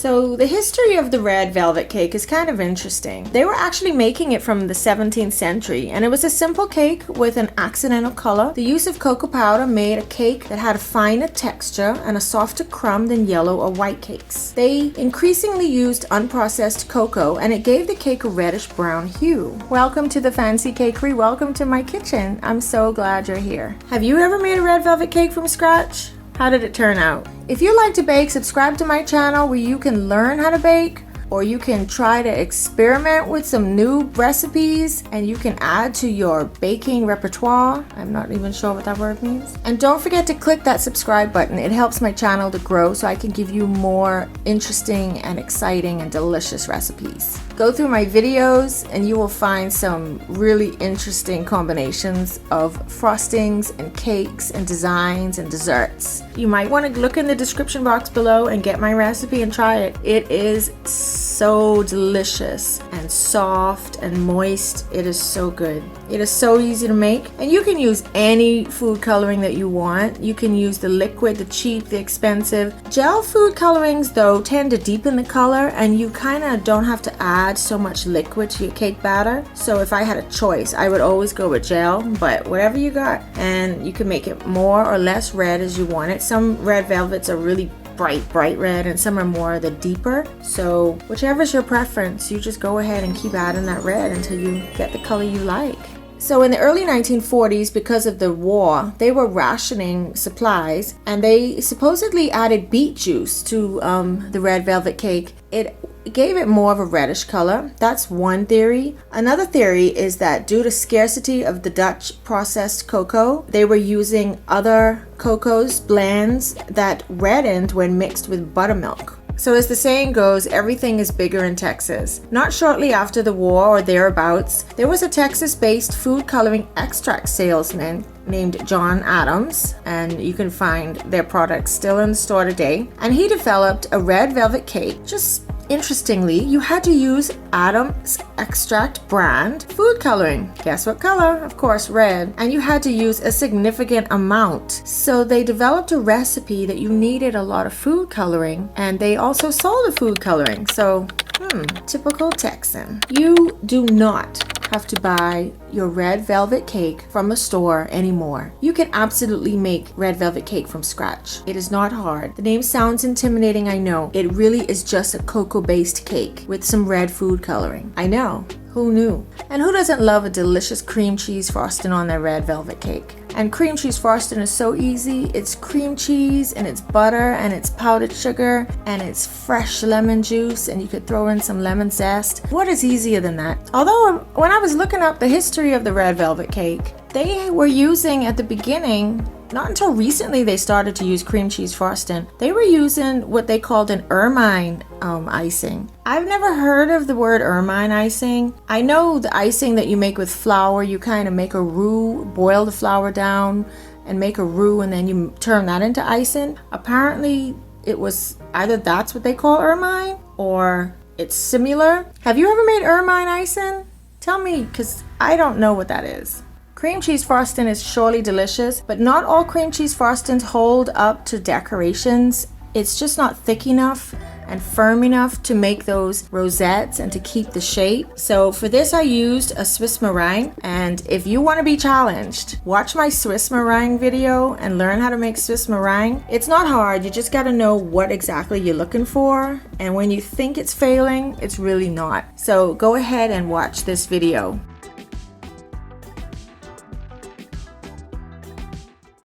So the history of the red velvet cake is kind of interesting. They were actually making it from the 17th century, and it was a simple cake with an accidental color. The use of cocoa powder made a cake that had a finer texture and a softer crumb than yellow or white cakes. They increasingly used unprocessed cocoa, and it gave the cake a reddish brown hue. Welcome to the fancy cakery. Welcome to my kitchen. I'm so glad you're here. Have you ever made a red velvet cake from scratch? How did it turn out? If you like to bake, subscribe to my channel where you can learn how to bake, or you can try to experiment with some new recipes and you can add to your baking repertoire. I'm not even sure what that word means. And don't forget to click that subscribe button. It helps my channel to grow so I can give you more interesting and exciting and delicious recipes. Go through my videos and you will find some really interesting combinations of frostings and cakes and designs and desserts. You might want to look in the description box below and get my recipe and try it. It is so delicious and soft and moist. It is so good. It is so easy to make, and you can use any food coloring that you want. You can use the liquid, the cheap, the expensive. Gel food colorings though tend to deepen the color, and you kind of don't have to add so much liquid to your cake batter. So if I had a choice, I would always go with gel, but whatever you got, and you can make it more or less red as you want it. Some red velvets are really bright red, and some are more the deeper. So whichever's your preference, you just go ahead and keep adding that red until you get the color you like. So in the early 1940s, because of the war, they were rationing supplies, and they supposedly added beet juice to the red velvet cake. It gave it more of a reddish color. That's one theory. Another theory is that due to scarcity of the Dutch processed cocoa, they were using other cocoa's blends that reddened when mixed with buttermilk. So as the saying goes, everything is bigger in Texas. Not shortly after the war or thereabouts, there was a Texas-based food coloring extract salesman named John Adams, and you can find their products still in the store today. And he developed a red velvet cake. Just interestingly, you had to use Adams Extract brand food coloring. Guess what color? Of course, red. And you had to use a significant amount. So they developed a recipe that you needed a lot of food coloring, and they also sold the food coloring. So, typical Texan. You do not have to buy your red velvet cake from a store anymore. You can absolutely make red velvet cake from scratch. It is not hard. The name sounds intimidating, I know. It really is just a cocoa-based cake with some red food coloring. I know. Who knew? And who doesn't love a delicious cream cheese frosting on their red velvet cake? And cream cheese frosting is so easy. It's cream cheese and it's butter and it's powdered sugar and it's fresh lemon juice, and you could throw in some lemon zest. What is easier than that? Although when I was looking up the history of the red velvet cake, they were using at the beginning, not until recently they started to use cream cheese frosting, they were using what they called an ermine icing. I've never heard of the word ermine icing. I know the icing that you make with flour, you kind of make a roux, boil the flour down and make a roux, and then you turn that into icing. Apparently it was either that's what they call ermine or it's similar. Have you ever made ermine icing? Tell me, because I don't know what that is. Cream cheese frosting is surely delicious, but not all cream cheese frostings hold up to decorations. It's just not thick enough and firm enough to make those rosettes and to keep the shape. So for this I used a Swiss meringue, and if you want to be challenged, watch my Swiss meringue video and learn how to make Swiss meringue. It's not hard, you just got to know what exactly you're looking for, and when you think it's failing, it's really not. So go ahead and watch this video.